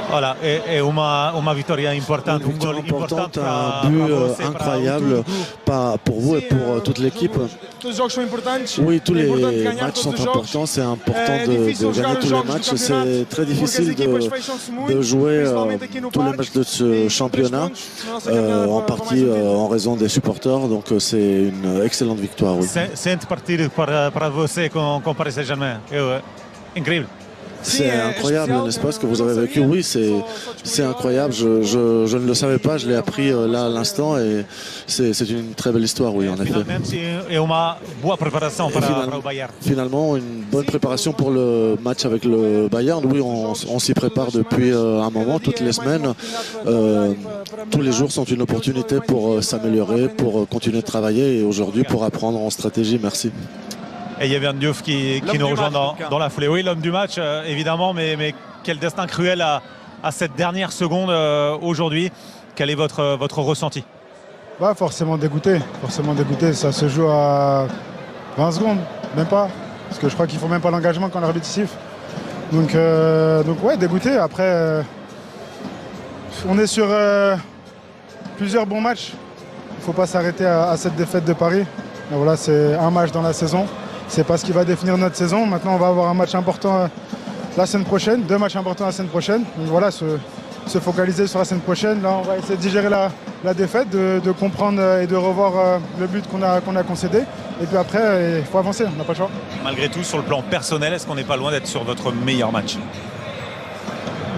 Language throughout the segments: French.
Voilà, et une victoire importante. Une victoire importante, un but incroyable pour vous et pour toute l'équipe. Oui, tous les matchs sont importants, c'est important de gagner tous les matchs. C'est très difficile de jouer tous les matchs de ce championnat, en partie en raison des supporters, donc c'est une excellente victoire. Oui. Sente partir para você com Paris Saint-Germain, incroyable. C'est incroyable, n'est-ce pas, ce que vous avez vécu? Oui, c'est incroyable. Je ne le savais pas, je l'ai appris là à l'instant et c'est une très belle histoire, oui, en effet. Finalement, une bonne préparation pour le match avec le Bayern. Oui, on s'y prépare depuis un moment, toutes les semaines. Tous les jours sont une opportunité pour s'améliorer, pour continuer de travailler et aujourd'hui pour apprendre en stratégie. Merci. Et il y avait un Diouf qui nous rejoint dans la foulée. Oui, l'homme du match, évidemment, mais quel destin cruel à cette dernière seconde aujourd'hui. Quel est votre ressenti? Forcément dégoûté. Ça se joue à 20 secondes, même pas. Parce que je crois qu'il ne faut même pas l'engagement quand l'arbitre siffle. Donc ouais, dégoûté. Après, on est sur plusieurs bons matchs. Il ne faut pas s'arrêter à cette défaite de Paris. Et voilà, c'est un match dans la saison. C'est pas ce qui va définir notre saison. Maintenant, on va avoir un match important la semaine prochaine, 2 matchs importants la semaine prochaine. Donc voilà, se focaliser sur la semaine prochaine. Là, on va essayer de digérer la défaite, de comprendre et de revoir le but qu'on a concédé. Et puis après, il faut avancer, on n'a pas le choix. Malgré tout, sur le plan personnel, est-ce qu'on n'est pas loin d'être sur votre meilleur match?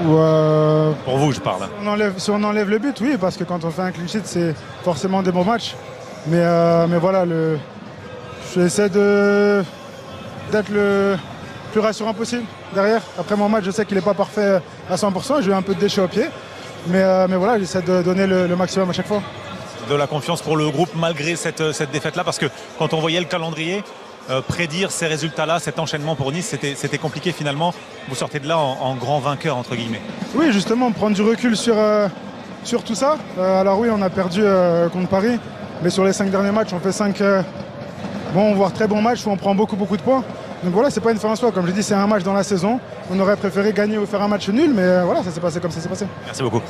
Pour vous, je parle. Si on enlève le but, oui, parce que quand on fait un clean sheet, c'est forcément des bons matchs. Mais voilà, j'essaie d'être le plus rassurant possible derrière. Après mon match, je sais qu'il n'est pas parfait à 100%. J'ai eu un peu de déchets au pied. Mais voilà, j'essaie de donner le maximum à chaque fois. De la confiance pour le groupe malgré cette défaite-là. Parce que quand on voyait le calendrier, prédire ces résultats-là, cet enchaînement pour Nice, c'était compliqué finalement. Vous sortez de là en grand vainqueur, entre guillemets. Oui, justement, prendre du recul sur tout ça. Alors oui, on a perdu contre Paris. Mais sur les 5 derniers matchs, on fait 5... voire très bons matchs où on prend beaucoup de points. Donc voilà, c'est pas une fin en soi. Comme je dis, c'est un match dans la saison. On aurait préféré gagner ou faire un match nul, mais voilà, ça s'est passé comme ça s'est passé. Merci beaucoup.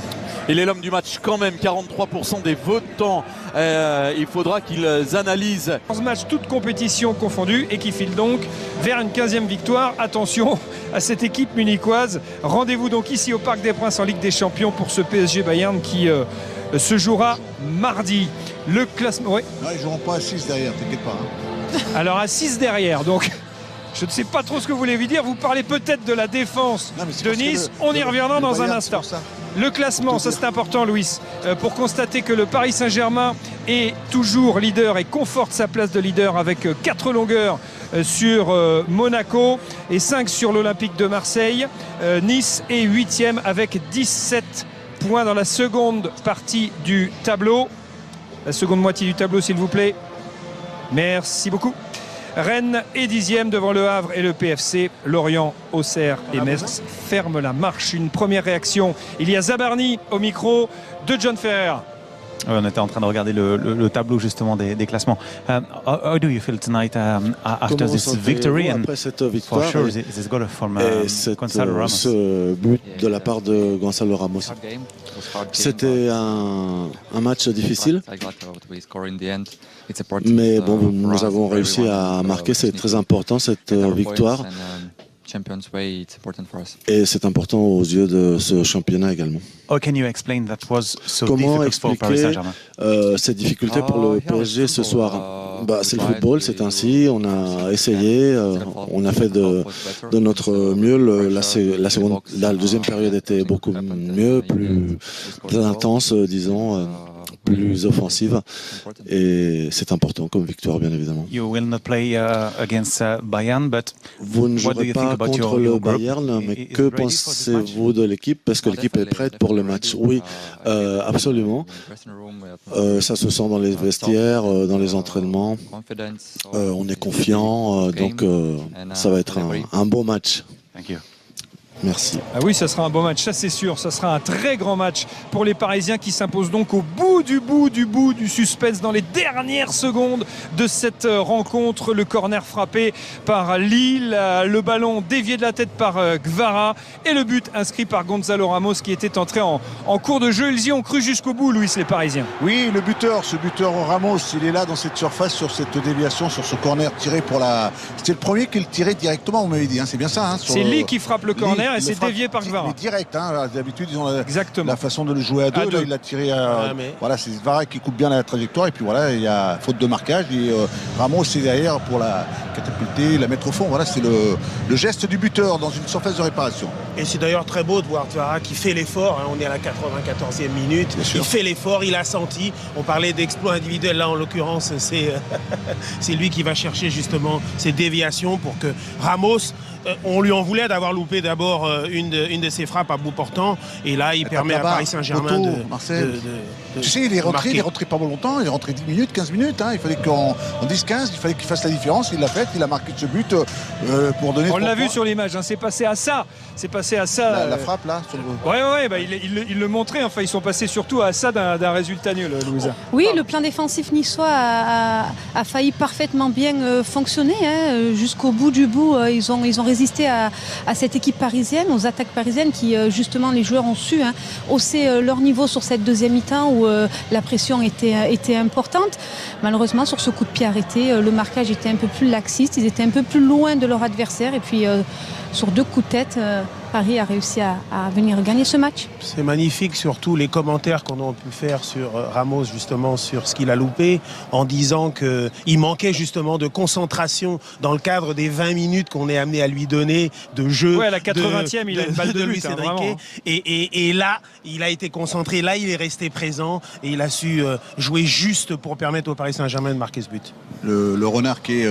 Il est l'homme du match quand même, 43% des votants. Il faudra qu'ils analysent. 11 matchs, toutes compétitions confondues, et qui file donc vers une 15e victoire. Attention à cette équipe munichoise. Rendez-vous donc ici au Parc des Princes en Ligue des Champions pour ce PSG Bayern qui se jouera mardi. Le classement... Oui. Non, ils ne joueront pas à 6 derrière, t'inquiète pas. Alors à 6 derrière, donc je ne sais pas trop ce que vous voulez dire. Vous parlez peut-être de la défense de Nice. On y reviendra dans un instant. Le classement, ça c'est important, Louis, pour constater que le Paris Saint-Germain est toujours leader et conforte sa place de leader avec 4 longueurs sur Monaco et 5 sur l'Olympique de Marseille. Nice est 8e avec 17 points dans la seconde partie du tableau. La seconde moitié du tableau, s'il vous plaît. Merci beaucoup. Rennes est 10e devant le Havre et le PFC. Lorient, Auxerre et Metz ferment la marche. Une première réaction. Il y a Zabarni au micro de John Ferrer. On était en train de regarder le tableau justement des classements. How do you feel tonight after this victory? Après cette victoire, for sure, this goal from Gonzalo Ramos. Ce but de la part de Gonzalo Ramos. C'était un match difficile, mais bon, nous avons réussi à marquer. C'est très important cette victoire. Et c'est important aux yeux de ce championnat également. Comment expliquer cette difficulté pour le PSG ce soir? C'est le football, c'est ainsi. On a essayé, on a fait de notre mieux. La deuxième période était beaucoup mieux, plus intense, disons. Plus offensive et c'est important comme victoire bien évidemment. Vous ne jouerez pas contre le Bayern, mais que pensez-vous de l'équipe? Parce que l'équipe est prête pour le match. Oui, absolument. Ça se sent dans les vestiaires, dans les entraînements. On est confiant, donc ça va être un beau match. Merci. Ah oui, ça sera un bon match, ça c'est sûr. Ça sera un très grand match pour les Parisiens qui s'imposent donc au bout du suspense dans les dernières secondes de cette rencontre. Le corner frappé par Lille, le ballon dévié de la tête par Gvara et le but inscrit par Gonzalo Ramos qui était entré en cours de jeu. Ils y ont cru jusqu'au bout, Louis, les Parisiens. Oui, ce buteur Ramos, il est là dans cette surface, sur cette déviation, sur ce corner tiré pour la... C'était le premier qui le tirait directement, on m'avait dit, hein. C'est bien ça. Hein, c'est Lee qui frappe le corner et c'est dévié par Gvara. Mais direct, hein. D'habitude ils ont la façon de le jouer à deux. Là, il l'a tiré voilà, c'est Gvara qui coupe bien la trajectoire et puis voilà, il y a faute de marquage et Ramos est derrière pour la catapulter, la mettre au fond. Voilà, c'est le geste du buteur dans une surface de réparation. Et c'est d'ailleurs très beau de voir Gvara qui fait l'effort, hein. On est à la 94e minute, il fait l'effort, il a senti. On parlait d'exploit individuel, là en l'occurrence c'est lui qui va chercher justement ces déviations pour que Ramos, on lui en voulait d'avoir loupé d'abord une de ses frappes à bout portant et là il permet à Paris Saint-Germain tu sais, il est rentré pas longtemps, il est rentré 10 minutes, 15 minutes, hein. Il fallait qu'en 10-15, il fallait qu'il fasse la différence, il l'a fait, il a marqué ce but pour donner. On l'a vu sur l'image, hein. C'est passé à ça. La frappe là sur le... Ouais, bah, il le montrait, enfin ils sont passés surtout à ça d'un résultat nul, Louisa. Oui, le plan défensif niçois a failli parfaitement bien fonctionner, hein. Jusqu'au bout du bout, ils ont résisté à cette équipe parisienne, aux attaques parisiennes qui justement les joueurs ont su hausser leur niveau sur cette deuxième mi-temps où la pression était importante. Malheureusement sur ce coup de pied arrêté, le marquage était un peu plus laxiste, ils étaient un peu plus loin de leur adversaire et puis sur 2 coups de tête, Paris a réussi à venir gagner ce match. C'est magnifique, surtout les commentaires qu'on a pu faire sur Ramos, justement sur ce qu'il a loupé, en disant qu'il manquait justement de concentration dans le cadre des 20 minutes qu'on est amené à lui donner de jeu. Ouais, à la 80e, il a une balle de Luis Enrique. Et là, il a été concentré, là, il est resté présent et il a su jouer juste pour permettre au Paris Saint-Germain de marquer ce but. Le renard qui est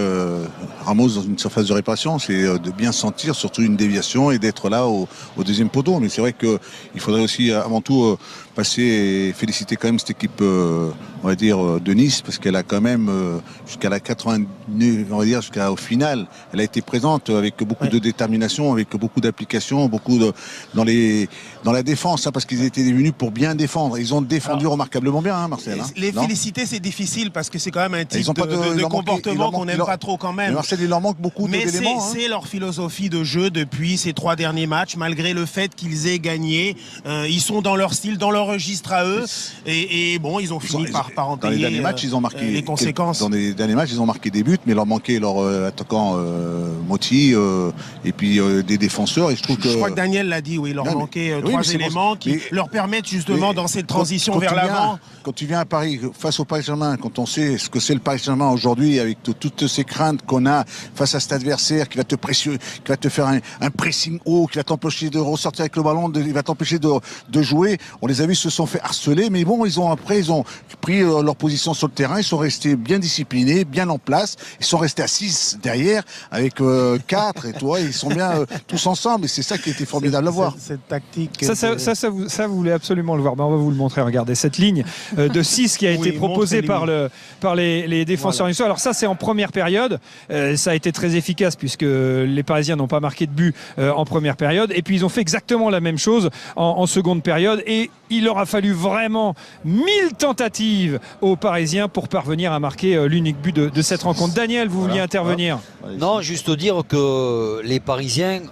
Ramos dans une surface de réparation, c'est de bien sentir surtout une déviation et d'être là au deuxième poteau. Mais c'est vrai qu'il faudrait aussi avant tout passer et féliciter quand même cette équipe on va dire de Nice, parce qu'elle a quand même jusqu'à la 89, on va dire jusqu'au final, elle a été présente avec beaucoup de détermination, avec beaucoup d'application, dans la défense, hein, parce qu'ils étaient venus pour bien défendre. Ils ont défendu remarquablement bien, hein, Marcel. Hein, les féliciter, c'est difficile parce que c'est quand même un type de comportement qu'on n'aime pas trop quand même. Mais Marcel, il leur manque beaucoup d'éléments. Mais c'est leur philosophie de jeu depuis ces 3 derniers matchs, malgré le fait qu'ils aient gagné. Ils sont dans leur style, dans leur registre à eux. Et bon, ils ont fini par en payer dans les derniers matchs, ils ont marqué les conséquences. Dans les derniers matchs, ils ont marqué des buts, mais il leur manquait leur attaquant Motti et puis des défenseurs. Et je crois que Daniel l'a dit, oui, il leur manquait 3 éléments qui leur permettent justement dans cette transition vers l'avant. Quand tu viens à Paris, face au Paris Saint-Germain, quand on sait ce que c'est le Paris Saint-Germain aujourd'hui, avec toutes ces craintes qu'on a face à cet adversaire qui va te pressionner, qui va te faire un pressing haut, qui va t'empêcher de ressortir avec le ballon, il va t'empêcher de jouer. On les a vus, se sont fait harceler, mais bon, ils ont pris leur position sur le terrain, ils sont restés bien disciplinés, bien en place, ils sont restés à 6 derrière, avec 4 et toi, ils sont bien tous ensemble, et c'est ça qui était formidable à voir. Cette tactique. Ça, vous voulez absolument le voir. Ben, on va vous le montrer. Regardez cette ligne de 6 qui a été proposée par les défenseurs niçois. Alors ça, c'est en première période. Ça a été très efficace puisque les Parisiens n'ont pas marqué de but en première période. Et puis ils ont fait exactement la même chose en seconde période. Et il leur a fallu vraiment 1000 tentatives aux Parisiens pour parvenir à marquer l'unique but de cette rencontre. Daniel, vous vouliez intervenir? Non, juste dire que les Parisiens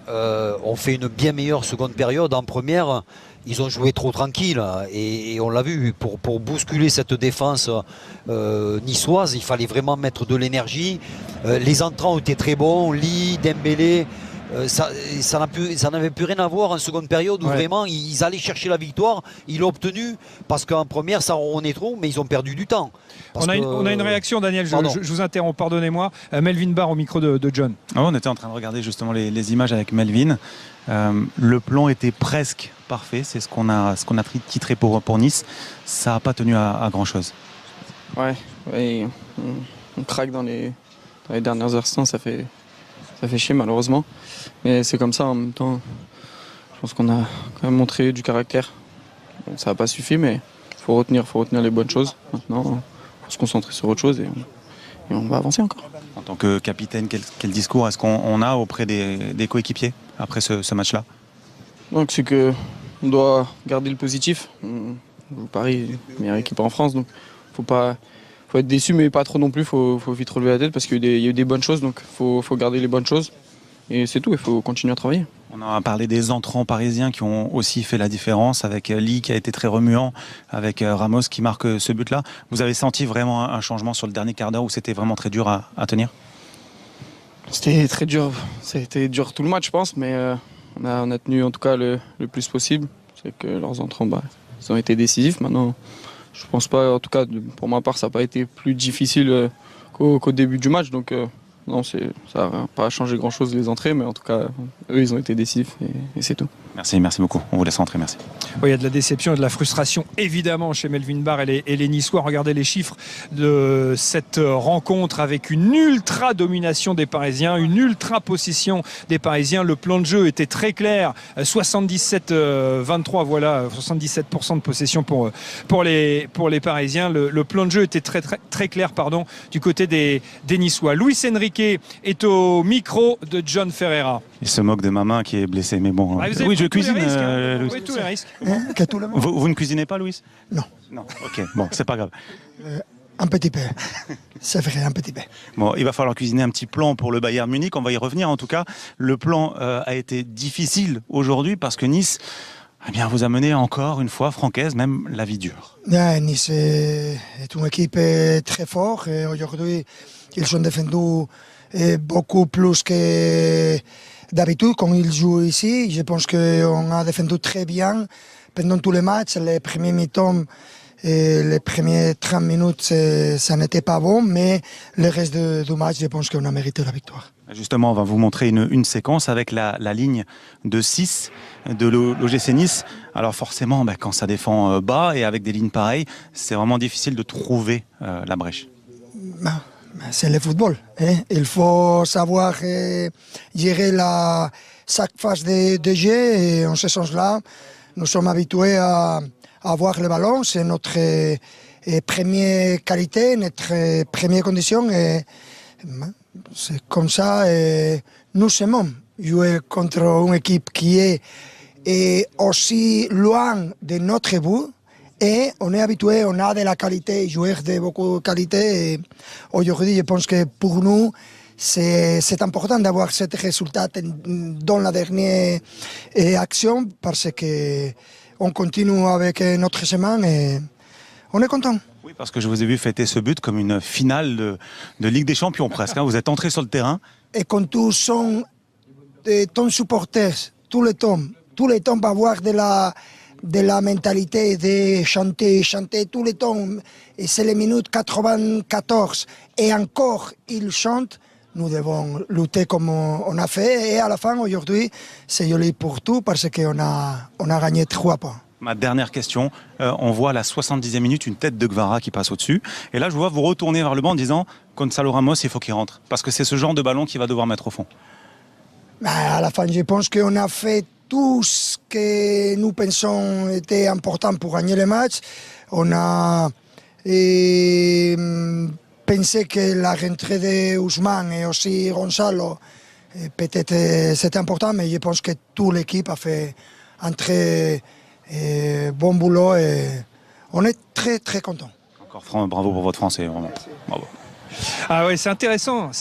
ont fait une bien meilleure seconde période. En première, ils ont joué trop tranquille et on l'a vu, pour bousculer cette défense niçoise, il fallait vraiment mettre de l'énergie. Les entrants ont été très bons, Lee, Dembélé. Ça n'avait plus rien à voir en seconde période où vraiment ils allaient chercher la victoire. Ils l'ont obtenue parce qu'en première ça ronronnait trop, mais ils ont perdu du temps. On a une réaction, Daniel, je vous interromps, pardonnez-moi. Melvin Barr au micro de John. On était en train de regarder justement les images avec Melvin. Le plan était presque parfait, c'est ce qu'on a titré pour Nice. Ça n'a pas tenu à grand chose. Ouais, on craque dans les derniers instants, ça fait chier malheureusement, mais c'est comme ça. En même temps, je pense qu'on a quand même montré du caractère. Bon, ça n'a pas suffi, mais il faut retenir les bonnes choses. Maintenant, il faut se concentrer sur autre chose et on va avancer encore. En tant que capitaine, quel discours est-ce qu'on a auprès des coéquipiers après ce match-là? Donc c'est que on doit garder le positif. Paris, meilleure équipe en France, donc faut être déçu, mais pas trop non plus. Faut vite relever la tête parce qu'il y a eu des bonnes choses, donc faut garder les bonnes choses. Et c'est tout, il faut continuer à travailler. On a parlé des entrants parisiens qui ont aussi fait la différence, avec Lee qui a été très remuant, avec Ramos qui marque ce but-là. Vous avez senti vraiment un changement sur le dernier quart d'heure où c'était vraiment très dur à tenir? C'était très dur, c'était dur tout le match je pense, mais on a tenu en tout cas le plus possible. C'est que leurs entrants, ils ont été décisifs. Maintenant, je pense pas, en tout cas pour ma part, ça n'a pas été plus difficile qu'au début du match. Donc non, ça n'a pas changé grand-chose les entrées, mais en tout cas, eux, ils ont été décisifs et c'est tout. Merci beaucoup. On vous laisse rentrer, merci. Oui, il y a de la déception et de la frustration, évidemment, chez Melvin Barr et les Niçois. Regardez les chiffres de cette rencontre avec une ultra domination des Parisiens, une ultra possession des Parisiens. Le plan de jeu était très clair, 77-23, voilà, 77% de possession pour les Parisiens. Le plan de jeu était très clair, du côté des Niçois. Luis Enrique est au micro de John Ferreira. Il se moque de ma main qui est blessée, mais bon. Oui, je cuisine. Oui, tous les risques. Vous ne cuisinez pas, Louis? Non. Non, ok, bon, c'est pas grave. Un petit peu. C'est vrai, un petit peu. Bon, il va falloir cuisiner un petit plan pour le Bayern Munich. On va y revenir. En tout cas, le plan a été difficile aujourd'hui parce que Nice vous a mené encore une fois, francaise, même la vie dure. Nice est une équipe très forte. Aujourd'hui, ils ont défendu beaucoup plus que d'habitude quand ils jouent ici. Je pense qu'on a défendu très bien pendant tous les matchs. Les premiers mi-temps et les premières 30 minutes, ça n'était pas bon, mais le reste du match, je pense qu'on a mérité la victoire. Justement, on va vous montrer une séquence avec la ligne de 6 de l'OGC Nice. Alors forcément, quand ça défend bas et avec des lignes pareilles, c'est vraiment difficile de trouver la brèche. C'est le football. Il faut savoir gérer chaque phase de jeu. Et en ce sens-là, nous sommes habitués à avoir le ballon. C'est notre première qualité, notre première condition. Et c'est comme ça. Et nous aimons jouer contre une équipe qui est aussi loin de notre but. Et on est habitué, on a de la qualité, joueurs de beaucoup de qualité. Et aujourd'hui, je pense que pour nous, c'est important d'avoir ce résultat dans la dernière action parce qu'on continue avec notre semaine et on est content. Oui, parce que je vous ai vu fêter ce but comme une finale de Ligue des Champions presque. Vous êtes entré sur le terrain. Et quand tous sont ton supporters, tout le temps va avoir de la mentalité de chanter tout le temps. Et c'est les minutes 94. Et encore, ils chantent. Nous devons lutter comme on a fait. Et à la fin, aujourd'hui, c'est joli pour tout parce qu'on a gagné 3 points. Ma dernière question, on voit à la 70e minute une tête de Guevara qui passe au-dessus. Et là, je vois vous retourner vers le banc en disant Gonzalo Ramos, il faut qu'il rentre. Parce que c'est ce genre de ballon qu'il va devoir mettre au fond. À la fin, je pense qu'on a fait tout ce que nous pensons était important pour gagner le match. On a pensé que la rentrée de Ousmane et aussi Gonzalo, peut-être c'était important, mais je pense que toute l'équipe a fait un très bon boulot et on est très très content. Encore bravo pour votre français, vraiment. Bravo. Ah ouais, c'est intéressant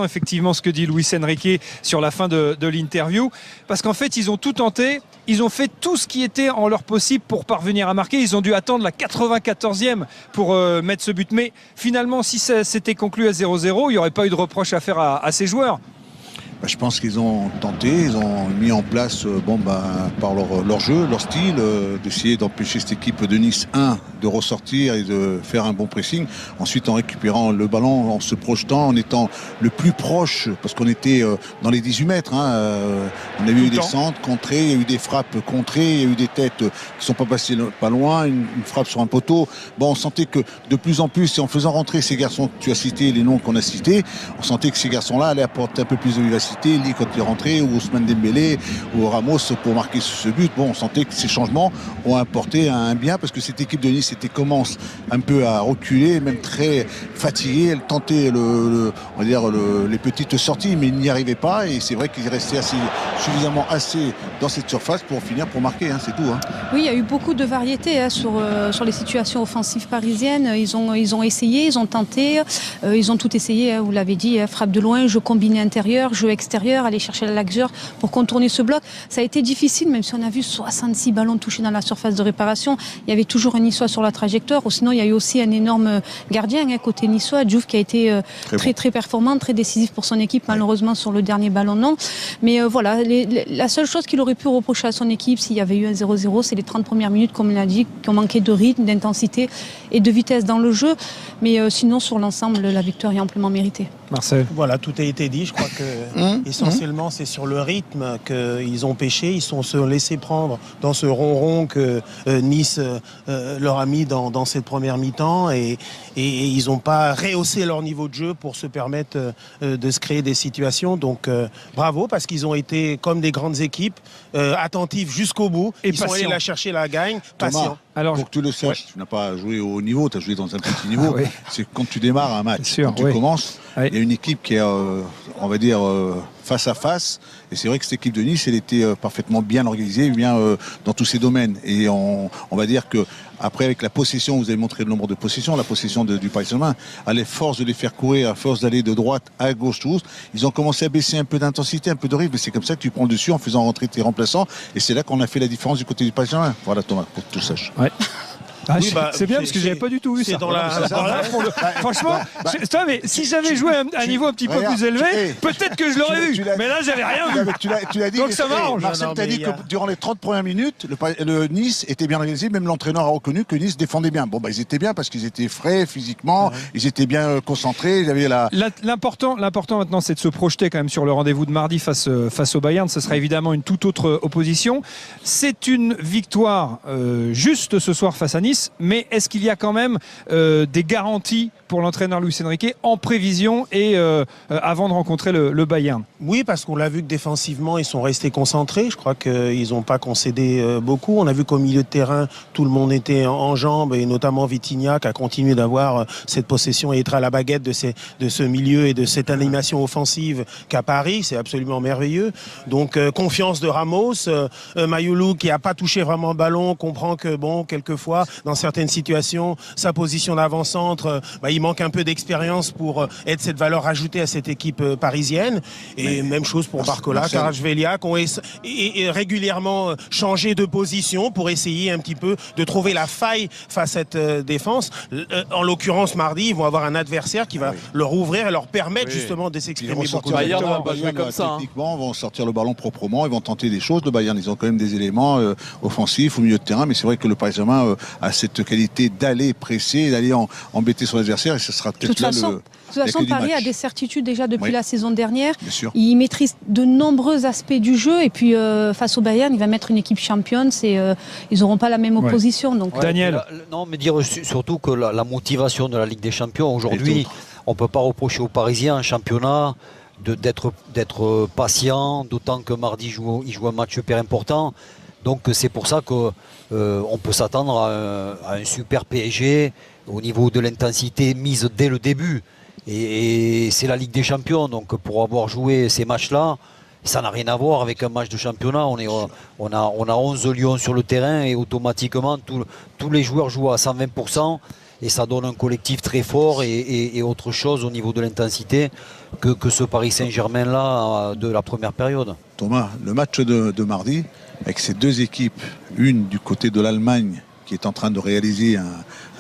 effectivement ce que dit Luis Enrique sur la fin de l'interview, parce qu'en fait ils ont tout tenté, ils ont fait tout ce qui était en leur possible pour parvenir à marquer. Ils ont dû attendre la 94e pour mettre ce but, mais finalement si ça s'était conclu à 0-0, il n'y aurait pas eu de reproche à faire à ces joueurs. Je pense qu'ils ont tenté, ils ont mis en place par leur jeu, leur style, d'essayer d'empêcher cette équipe de Nice 1 de ressortir et de faire un bon pressing. Ensuite en récupérant le ballon, en se projetant, en étant le plus proche, parce qu'on était dans les 18 mètres. On a eu des centres contrés, il y a eu des frappes contrées, il y a eu des têtes qui ne sont pas passées pas loin, une frappe sur un poteau. On sentait que de plus en plus, et en faisant rentrer ces garçons, tu as cité les noms qu'on a cités, on sentait que ces garçons-là allaient apporter un peu plus de vivacité. Lee quand il est rentré, ou Ousmane Dembélé, ou Ramos pour marquer ce but. On sentait que ces changements ont apporté un bien parce que cette équipe de Nice c'était commence un peu à reculer, même très fatigué. Elle tentait on va dire les petites sorties, mais il n'y arrivait pas. Et c'est vrai qu'il restait suffisamment assez dans cette surface pour finir, pour marquer, c'est tout. Oui, il y a eu beaucoup de variétés sur les situations offensives parisiennes. Ils ont essayé, ils ont tenté, ils ont tout essayé, vous l'avez dit, frappe de loin, jeu combiné intérieur, jeu extérieur, aller chercher la largeur pour contourner ce bloc. Ça a été difficile, même si on a vu 66 ballons touchés dans la surface de réparation. Il y avait toujours un Niçois sur la trajectoire. Ou sinon, il y a eu aussi un énorme gardien côté Niçois, Diouf, qui a été très performant, très décisif pour son équipe, malheureusement sur le dernier ballon non. Mais voilà, la seule chose qu'il aurait pu reprocher à son équipe s'il y avait eu un 0-0, c'est les 30 premières minutes, comme on l'a dit, qui ont manqué de rythme, d'intensité et de vitesse dans le jeu. Mais sinon, sur l'ensemble, la victoire est amplement méritée. Marcel. Voilà, tout a été dit. Je crois que essentiellement, c'est sur le rythme qu'ils ont pêché. Ils sont se laissés prendre dans ce ronron que Nice leur a mis dans cette première mi-temps et ils n'ont pas rehaussé leur niveau de jeu pour se permettre de se créer des situations. Donc bravo, parce qu'ils ont été comme des grandes équipes, attentifs jusqu'au bout. Et ils sont allés la chercher, la gagne, patients. Alors, pour que tu le saches, tu n'as pas joué au haut niveau, tu as joué dans un petit niveau. C'est quand tu démarres un match, quand tu commences, il y a une équipe qui est, on va dire, face à face. Et c'est vrai que cette équipe de Nice, elle était parfaitement bien organisée, bien dans tous ses domaines. Et on va dire que après, avec la possession, vous avez montré le nombre de possessions, la possession du Paris Saint-Germain, à la force de les faire courir, à force d'aller de droite à gauche, tous, ils ont commencé à baisser un peu d'intensité, un peu de rythme. Et c'est comme ça que tu prends le dessus en faisant rentrer tes remplaçants. Et c'est là qu'on a fait la différence du côté du Paris Saint-Germain. Voilà, Thomas, pour que tu le saches. Ouais. C'est bien parce que j'avais pas du tout vu ça. Franchement, mais si j'avais joué à un niveau un petit peu plus élevé, peut-être que je l'aurais vu. Mais là, j'avais rien vu. Tu l'as dit. Donc ça m'arrange. Marcel t'a dit que durant les 30 premières minutes, le Nice était bien organisé. Même l'entraîneur a reconnu que Nice défendait bien. Bon, ils étaient bien parce qu'ils étaient frais physiquement, ils étaient bien concentrés. L'important maintenant, c'est de se projeter quand même sur le rendez-vous de mardi face au Bayern. Ce sera évidemment une toute autre opposition. C'est une victoire juste ce soir face à Nice. Mais est-ce qu'il y a quand même des garanties pour l'entraîneur Luis Enrique en prévision et avant de rencontrer le Bayern? Oui, parce qu'on l'a vu que défensivement, ils sont restés concentrés. Je crois qu'ils n'ont pas concédé beaucoup. On a vu qu'au milieu de terrain, tout le monde était en jambes, et notamment Vitinha qui a continué d'avoir cette possession et être à la baguette de ce milieu et de cette animation offensive qu'à Paris. C'est absolument merveilleux. Donc, confiance de Ramos. Mayulu qui n'a pas touché vraiment le ballon, comprend que, quelquefois, dans certaines situations, sa position d'avant-centre, il manque un peu d'expérience pour être cette valeur ajoutée à cette équipe parisienne. Et même chose pour Barcola, Kvaratskhelia, qui ont régulièrement changé de position pour essayer un petit peu de trouver la faille face à cette défense. En l'occurrence, mardi, ils vont avoir un adversaire qui va leur ouvrir et leur permettre justement de s'exprimer beaucoup. Bayern va pas jouer comme ça. Techniquement, vont sortir le ballon proprement, ils vont tenter des choses. Le Bayern, ils ont quand même des éléments offensifs au milieu de terrain, mais c'est vrai que le Paris Saint-Germain a cette qualité d'aller presser, d'aller embêter son adversaire, et ce sera peut-être là de toute façon, Paris a des certitudes déjà depuis la saison dernière. Il maîtrise de nombreux aspects du jeu, et puis face au Bayern, il va mettre une équipe championne. Ils n'auront pas la même opposition. Donc. Daniel. Non, mais dire surtout que la motivation de la Ligue des Champions aujourd'hui, on ne peut pas reprocher aux Parisiens en championnat d'être patient, d'autant que mardi il joue un match super important. Donc c'est pour ça qu'on peut s'attendre à un super PSG au niveau de l'intensité mise dès le début. Et c'est la Ligue des Champions, donc pour avoir joué ces matchs-là, ça n'a rien à voir avec un match de championnat. On a 11 lions sur le terrain et automatiquement tous les joueurs jouent à 120%. Et ça donne un collectif très fort et autre chose au niveau de l'intensité que ce Paris Saint-Germain-là de la première période. Thomas, le match de mardi, avec ces deux équipes, une du côté de l'Allemagne qui est en train de réaliser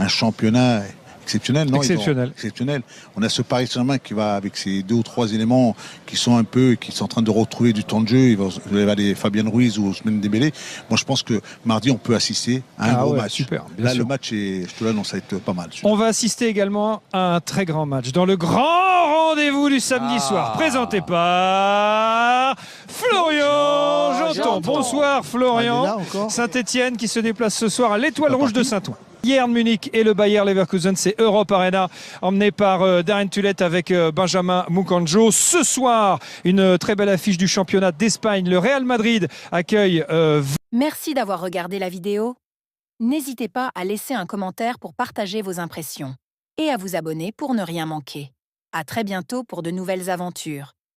un championnat exceptionnel, non? Exceptionnel. On a ce Paris Saint-Germain qui va avec ces 2 ou 3 éléments qui sont en train de retrouver du temps de jeu. Il va y avoir des Fabien Ruiz ou Ousmane Dembélé. Moi, je pense que mardi, on peut assister à un gros match. Super, là, le match je te l'annonce, ça va être pas mal. On va assister également à un très grand match dans le grand rendez-vous du samedi soir, présenté par Florian Janton. Bonsoir Florian. Saint-Etienne qui se déplace ce soir à l'Étoile Rouge de Saint-Ouen. Bayern Munich et le Bayer Leverkusen, c'est Europe Arena, emmené par Darren Tullet avec Benjamin Mukanjo. Ce soir, une très belle affiche du championnat d'Espagne. Le Real Madrid accueille... Merci d'avoir regardé la vidéo. N'hésitez pas à laisser un commentaire pour partager vos impressions et à vous abonner pour ne rien manquer. À très bientôt pour de nouvelles aventures.